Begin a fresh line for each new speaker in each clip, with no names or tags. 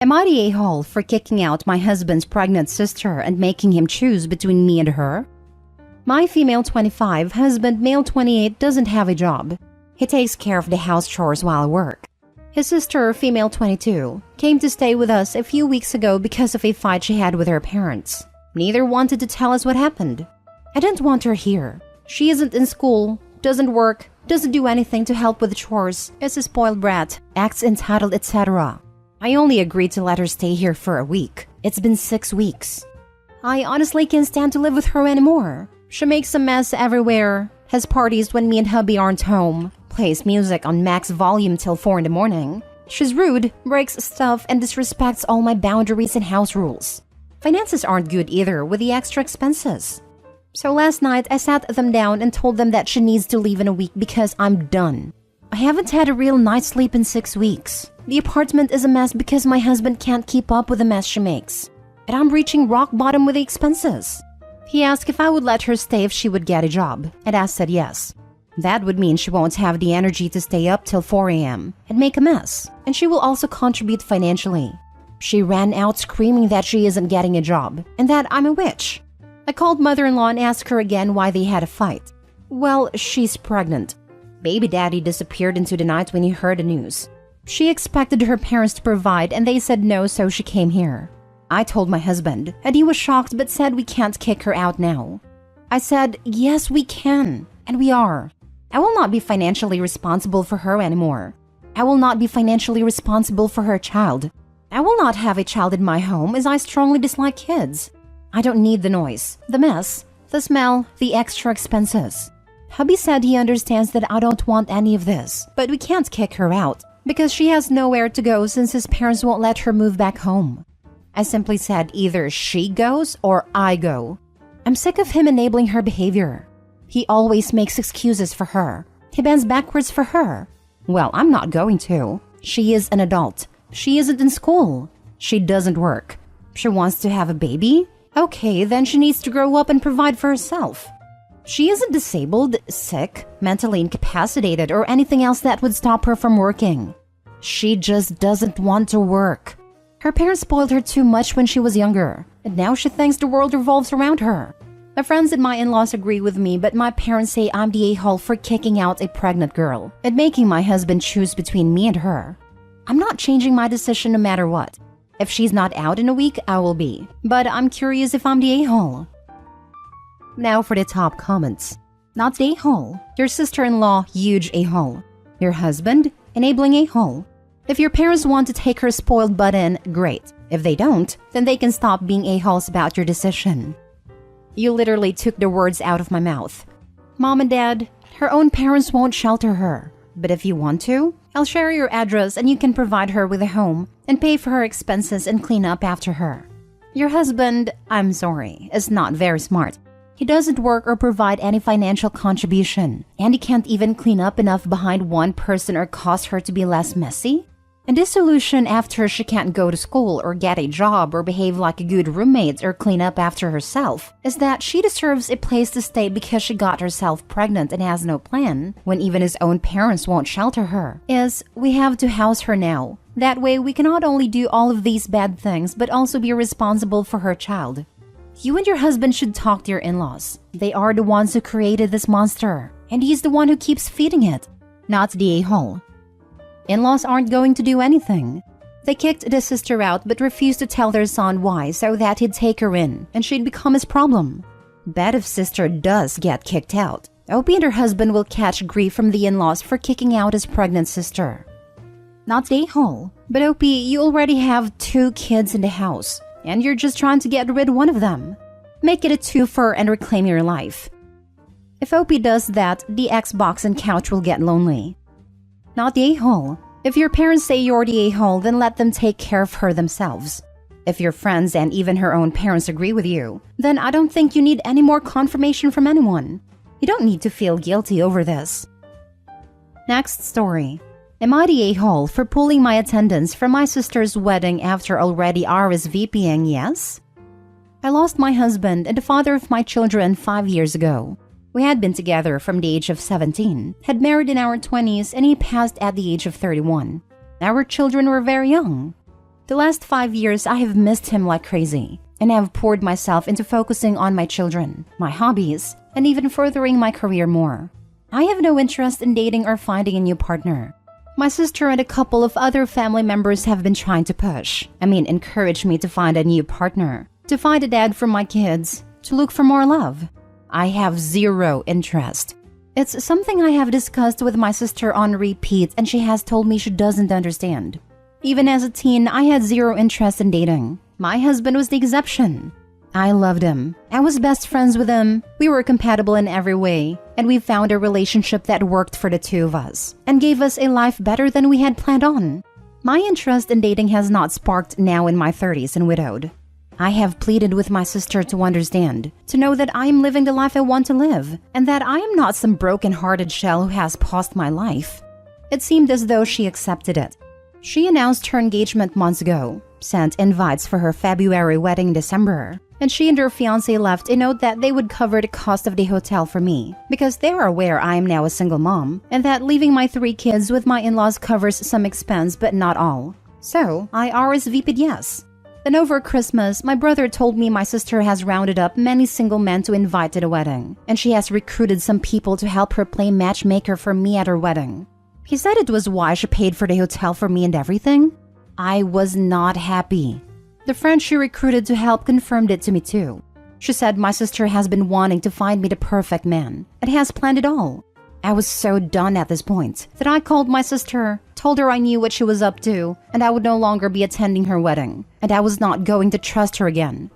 Am I the a-hole for kicking out my husband's pregnant sister and making him choose between me and her? My female 25 husband, male 28, doesn't have a job. He takes care of the house chores while at work. His sister, female 22, came to stay with us a few weeks ago because of a fight she had with her parents. Neither wanted to tell us what happened. I didn't want her here. She isn't in school, doesn't work, doesn't do anything to help with the chores, is a spoiled brat, acts entitled, etc. I only agreed to let her stay here for a week. It's been 6 weeks. I honestly can't stand to live with her anymore. She makes a mess everywhere, has parties when me and hubby aren't home, plays music on max volume till 4 in the morning. She's rude, breaks stuff, and disrespects all my boundaries and house rules. Finances aren't good either with the extra expenses. So last night, I sat them down and told them that she needs to leave in a week because I'm done. I haven't had a real night's sleep in 6 weeks. The apartment is a mess because my husband can't keep up with the mess she makes. And I'm reaching rock bottom with the expenses. He asked if I would let her stay if she would get a job, and I said yes. That would mean she won't have the energy to stay up till 4 a.m. and make a mess, and she will also contribute financially. She ran out screaming that she isn't getting a job, and that I'm a witch. I called mother-in-law and asked her again why they had a fight. Well, she's pregnant. Baby daddy disappeared into the night when he heard the news. She expected her parents to provide, and they said no, so she came here. I told my husband, and he was shocked but said we can't kick her out now. I said, yes, we can, and we are. I will not be financially responsible for her anymore. I will not be financially responsible for her child. I will not have a child in my home as I strongly dislike kids. I don't need the noise, the mess, the smell, the extra expenses. Hubby said he understands that I don't want any of this, but we can't kick her out because she has nowhere to go since his parents won't let her move back home. I simply said either she goes or I go. I'm sick of him enabling her behavior. He always makes excuses for her. He bends backwards for her. Well, I'm not going to. She is an adult. She isn't in school. She doesn't work. She wants to have a baby? Okay, then she needs to grow up and provide for herself. She isn't disabled, sick, mentally incapacitated, or anything else that would stop her from working. She just doesn't want to work. Her parents spoiled her too much when she was younger, and now she thinks the world revolves around her. My friends and my in-laws agree with me, but my parents say I'm the a-hole for kicking out a pregnant girl and making my husband choose between me and her. I'm not changing my decision no matter what. If she's not out in a week, I will be. But I'm curious if I'm the a-hole. Now for the top comments. Not the a-hole. Your sister-in-law, huge a-hole. Your husband, enabling a-hole. If your parents want to take her spoiled butt in, great. If they don't, then they can stop being a-holes about your decision. You literally took the words out of my mouth. Mom and Dad, her own parents won't shelter her. But if you want to, I'll share your address and you can provide her with a home and pay for her expenses and clean up after her. Your husband, I'm sorry, is not very smart. He doesn't work or provide any financial contribution, and he can't even clean up enough behind one person or cause her to be less messy. And this solution after she can't go to school or get a job or behave like a good roommate or clean up after herself is that she deserves a place to stay because she got herself pregnant and has no plan, when even his own parents won't shelter her, is we have to house her now. That way we can not only do all of these bad things but also be responsible for her child. You and your husband should talk to your in-laws. They are the ones who created this monster, and he's the one who keeps feeding it, not the a-hole. In-laws aren't going to do anything. They kicked the sister out but refused to tell their son why so that he'd take her in and she'd become his problem. Bet if sister does get kicked out, Opie and her husband will catch grief from the in-laws for kicking out his pregnant sister. Not the a-hole, but Opie, you already have 2 kids in the house and you're just trying to get rid of one of them. Make it a twofer and reclaim your life. If Opie does that, the Xbox and couch will get lonely. Not the a-hole. If your parents say you're the a-hole, then let them take care of her themselves. If your friends and even her own parents agree with you, then I don't think you need any more confirmation from anyone. You don't need to feel guilty over this. Next story. Am I the a-hole for pulling my attendance from my sister's wedding after already RSVPing yes? I lost my husband and the father of my children 5 years ago. We had been together from the age of 17, had married in our 20s, and he passed at the age of 31. Our children were very young. The last 5 years, I have missed him like crazy, and have poured myself into focusing on my children, my hobbies, and even furthering my career more. I have no interest in dating or finding a new partner. My sister and a couple of other family members have been trying to encourage me to find a new partner, to find a dad for my kids, to look for more love. I have zero interest. It's something I have discussed with my sister on repeat, and she has told me she doesn't understand. Even as a teen, I had zero interest in dating. My husband was the exception. I loved him. I was best friends with him. We were compatible in every way, and we found a relationship that worked for the two of us and gave us a life better than we had planned on. My interest in dating has not sparked now in my 30s and widowed. I have pleaded with my sister to understand, to know that I am living the life I want to live, and that I am not some broken-hearted shell who has paused my life. It seemed as though she accepted it. She announced her engagement months ago, sent invites for her February wedding in December, and she and her fiancé left a note that they would cover the cost of the hotel for me, because they are aware I am now a single mom, and that leaving my 3 kids with my in-laws covers some expense but not all. So, I RSVP'd yes. Then over Christmas, my brother told me my sister has rounded up many single men to invite to the wedding, and she has recruited some people to help her play matchmaker for me at her wedding. He said it was why she paid for the hotel for me and everything. I was not happy. The friend she recruited to help confirmed it to me too. She said my sister has been wanting to find me the perfect man and has planned it all. I was so done at this point that I called my sister, told her I knew what she was up to, and I would no longer be attending her wedding, and I was not going to trust her again.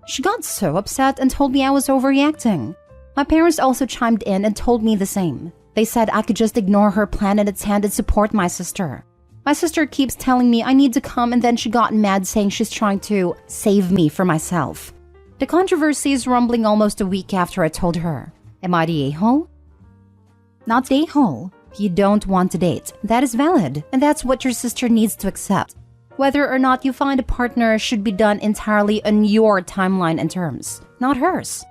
She got so upset and told me I was overreacting. My parents also chimed in and told me the same. They said I could just ignore her plan and attend and support my sister. My sister keeps telling me I need to come, and then she got mad saying she's trying to save me for myself. The controversy is rumbling almost a week after I told her. Am I the a-hole? Not the a-hole. You don't want to date. That is valid, and that's what your sister needs to accept. Whether or not you find a partner should be done entirely on your timeline and terms, not hers.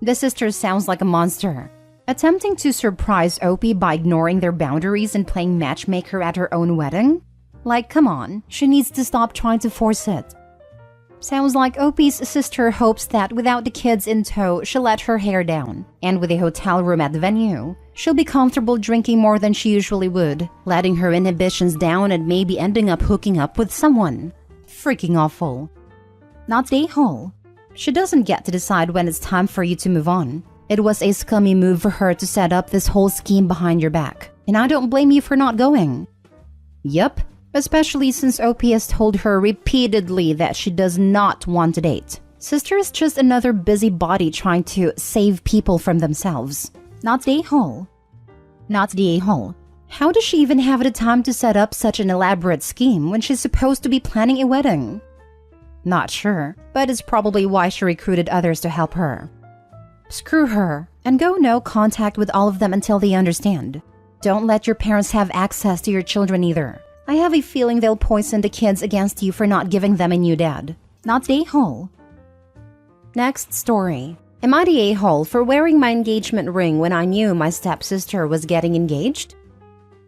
The sister sounds like a monster. Attempting to surprise Opie by ignoring their boundaries and playing matchmaker at her own wedding? Like, come on, she needs to stop trying to force it. Sounds like Opie's sister hopes that without the kids in tow, she'll let her hair down. And with a hotel room at the venue, she'll be comfortable drinking more than she usually would, letting her inhibitions down and maybe ending up hooking up with someone. Freaking awful. Not the a-hole. She doesn't get to decide when it's time for you to move on. It was a scummy move for her to set up this whole scheme behind your back, and I don't blame you for not going. Yup, especially since Opie has told her repeatedly that she does not want to date. Sister is just another busybody trying to save people from themselves. Not the a-hole. Not the a-hole. How does she even have the time to set up such an elaborate scheme when she's supposed to be planning a wedding? Not sure, but it's probably why she recruited others to help her. Screw her, and go no contact with all of them until they understand. Don't let your parents have access to your children either. I have a feeling they'll poison the kids against you for not giving them a new dad. Not the a-hole. Next story. Am I the a-hole for wearing my engagement ring when I knew my stepsister was getting engaged?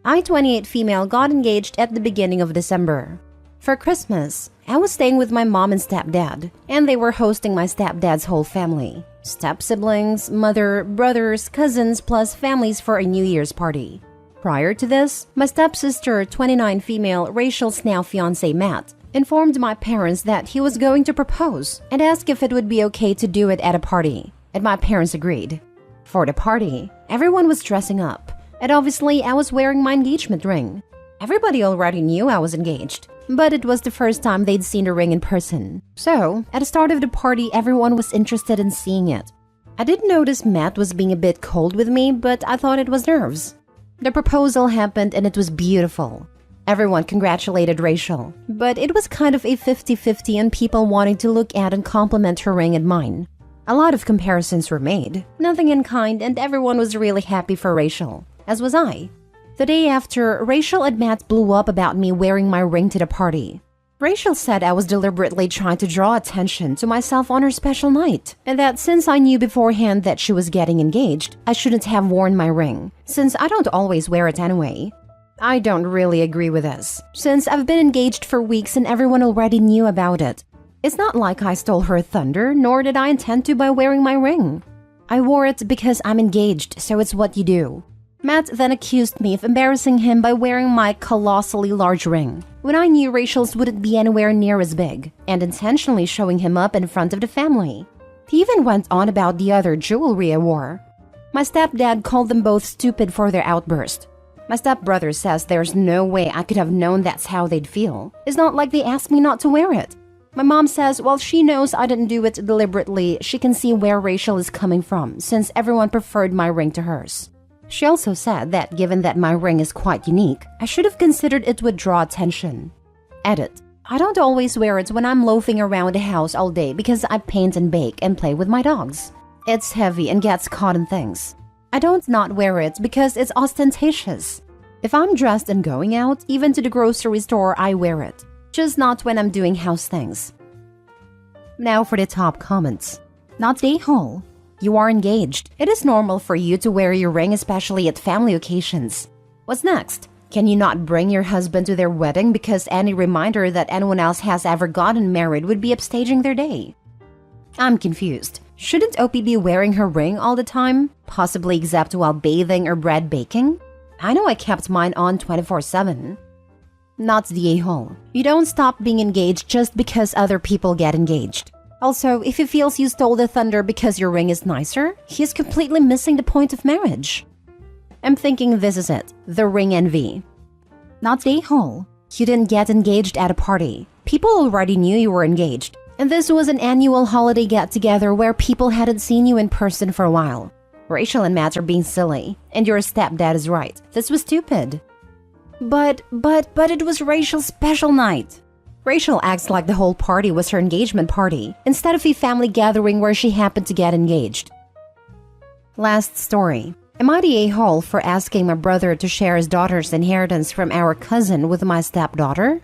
I, 28 female, got engaged at the beginning of December. For Christmas, I was staying with my mom and stepdad, and they were hosting my stepdad's whole family. Step-siblings, mother, brothers, cousins, plus families for a New Year's party. Prior to this, my stepsister, 29 female, Rachel's now fiancé Matt, informed my parents that he was going to propose and asked if it would be okay to do it at a party, and my parents agreed. For the party, everyone was dressing up, and obviously I was wearing my engagement ring. Everybody already knew I was engaged, but it was the first time they'd seen the ring in person. So, at the start of the party, everyone was interested in seeing it. I did notice Matt was being a bit cold with me, but I thought it was nerves. The proposal happened and it was beautiful. Everyone congratulated Rachel, but it was kind of a 50-50 on people wanting to look at and compliment her ring and mine. A lot of comparisons were made, nothing in kind, and everyone was really happy for Rachel, as was I. The day after, Rachel and Matt blew up about me wearing my ring to the party. Rachel said I was deliberately trying to draw attention to myself on her special night, and that since I knew beforehand that she was getting engaged, I shouldn't have worn my ring, since I don't always wear it anyway. I don't really agree with this, since I've been engaged for weeks and everyone already knew about it. It's not like I stole her thunder, nor did I intend to by wearing my ring. I wore it because I'm engaged, so it's what you do. Matt then accused me of embarrassing him by wearing my colossally large ring, when I knew Rachel's wouldn't be anywhere near as big, and intentionally showing him up in front of the family. He even went on about the other jewelry I wore. My stepdad called them both stupid for their outburst. My stepbrother says there's no way I could have known that's how they'd feel. It's not like they asked me not to wear it. My mom says while she knows I didn't do it deliberately, she can see where Rachel is coming from, since everyone preferred my ring to hers. She also said that given that my ring is quite unique, I should have considered it would draw attention. Edit. I don't always wear it when I'm loafing around the house all day because I paint and bake and play with my dogs. It's heavy and gets caught in things. I don't not wear it because it's ostentatious. If I'm dressed and going out, even to the grocery store, I wear it. Just not when I'm doing house things. Now for the top comments. Not a-hole. You are engaged. It is normal for you to wear your ring, especially at family occasions. What's next? Can you not bring your husband to their wedding because any reminder that anyone else has ever gotten married would be upstaging their day? I'm confused. Shouldn't Opie be wearing her ring all the time? Possibly except while bathing or bread baking? I know I kept mine on 24/7. Not the a-hole. You don't stop being engaged just because other people get engaged. Also, if he feels you stole the thunder because your ring is nicer, he's completely missing the point of marriage. I'm thinking this is it, the ring envy. Not a-hole. You didn't get engaged at a party. People already knew you were engaged. And this was an annual holiday get-together where people hadn't seen you in person for a while. Rachel and Matt are being silly, and your stepdad is right. This was stupid. But it was Rachel's special night. Rachel acts like the whole party was her engagement party, instead of a family gathering where she happened to get engaged. Last story. Am I the a-hole for asking my brother to share his daughter's inheritance from our cousin with my stepdaughter?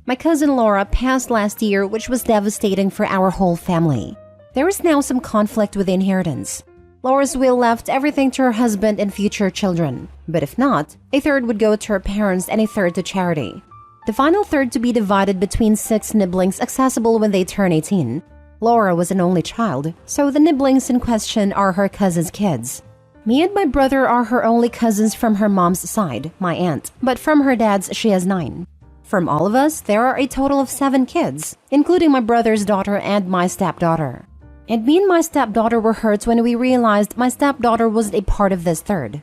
My cousin Laura passed last year, which was devastating for our whole family. There is now some conflict with the inheritance. Laura's will left everything to her husband and future children, but if not, a third would go to her parents and a third to charity. The final third to be divided between 6 nibblings accessible when they turn 18. Laura was an only child, so the nibblings in question are her cousin's kids. Me and my brother are her only cousins from her mom's side, my aunt, but from her dad's she has 9. From all of us, there are a total of 7 kids, including my brother's daughter and my stepdaughter. And me and my stepdaughter were hurt when we realized my stepdaughter wasn't a part of this third.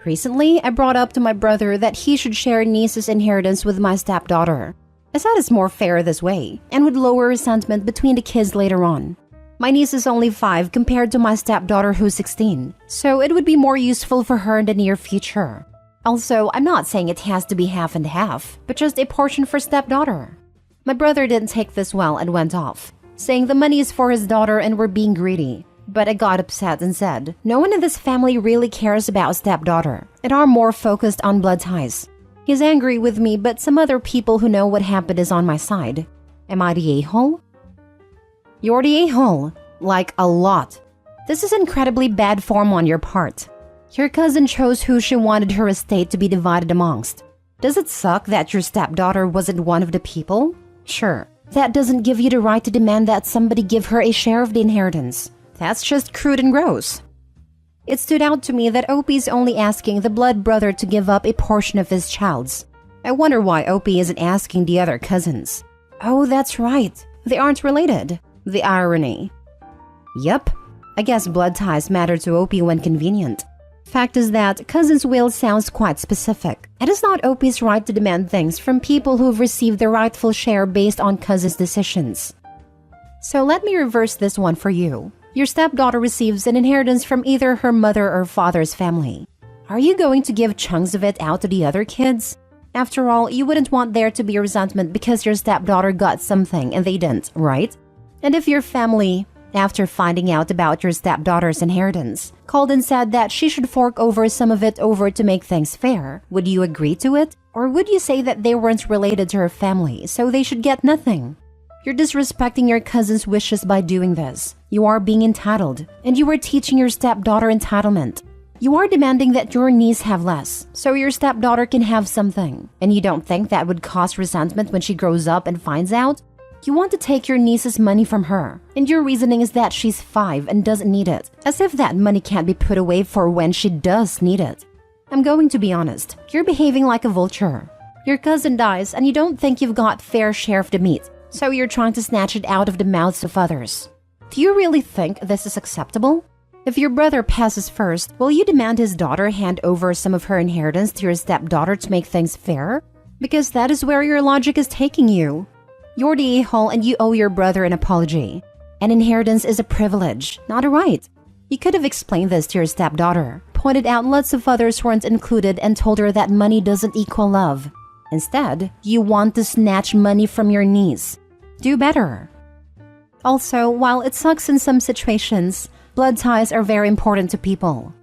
Recently, I brought up to my brother that he should share niece's inheritance with my stepdaughter. I said it's more fair this way, and would lower resentment between the kids later on. My niece is only 5 compared to my stepdaughter who's 16, so it would be more useful for her in the near future. Also, I'm not saying it has to be half and half, but just a portion for stepdaughter. My brother didn't take this well and went off, saying the money is for his daughter and we're being greedy. But I got upset and said, no one in this family really cares about stepdaughter and are more focused on blood ties. He's angry with me, but some other people who know what happened is on my side. Am I the a-hole? You're the a-hole. Like a lot. This is incredibly bad form on your part. Your cousin chose who she wanted her estate to be divided amongst. Does it suck that your stepdaughter wasn't one of the people? Sure. That doesn't give you the right to demand that somebody give her a share of the inheritance. That's just crude and gross. It stood out to me that Opie's only asking the blood brother to give up a portion of his child's. I wonder why Opie isn't asking the other cousins. Oh, that's right. They aren't related. The irony. Yup. I guess blood ties matter to Opie when convenient. Fact is that cousin's will sounds quite specific. It is not Opie's right to demand things from people who've received their rightful share based on cousin's decisions. So let me reverse this one for you. Your stepdaughter receives an inheritance from either her mother or father's family. Are you going to give chunks of it out to the other kids? After all, you wouldn't want there to be resentment because your stepdaughter got something and they didn't, right? And if your family, after finding out about your stepdaughter's inheritance, called and said that she should fork over some of it over to make things fair, would you agree to it? Or would you say that they weren't related to her family, so they should get nothing? You're disrespecting your cousin's wishes by doing this. You are being entitled, and you are teaching your stepdaughter entitlement. You are demanding that your niece have less, so your stepdaughter can have something, and you don't think that would cause resentment when she grows up and finds out? You want to take your niece's money from her, and your reasoning is that she's 5 and doesn't need it, as if that money can't be put away for when she does need it. I'm going to be honest, you're behaving like a vulture. Your cousin dies and you don't think you've got fair share of the meat, so you're trying to snatch it out of the mouths of others. Do you really think this is acceptable? If your brother passes first, will you demand his daughter hand over some of her inheritance to your stepdaughter to make things fair? Because that is where your logic is taking you. You're the a-hole and you owe your brother an apology. An inheritance is a privilege, not a right. You could have explained this to your stepdaughter, pointed out lots of others weren't included, and told her that money doesn't equal love. Instead, you want to snatch money from your niece. Do better. Also, while it sucks in some situations, blood ties are very important to people.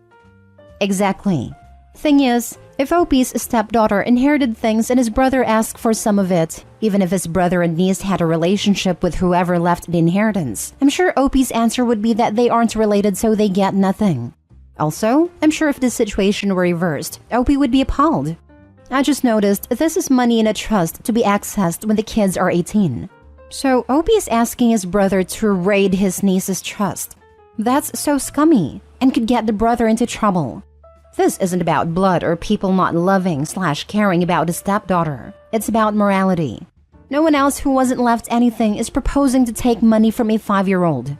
Exactly. Thing is, if OP's stepdaughter inherited things and his brother asked for some of it, even if his brother and niece had a relationship with whoever left the inheritance, I'm sure OP's answer would be that they aren't related so they get nothing. Also, I'm sure if this situation were reversed, OP would be appalled. I just noticed this is money in a trust to be accessed when the kids are 18. So OP is asking his brother to raid his niece's trust. That's so scummy and could get the brother into trouble. This isn't about blood or people not loving/caring about the stepdaughter. It's about morality. No one else who wasn't left anything is proposing to take money from a 5-year-old.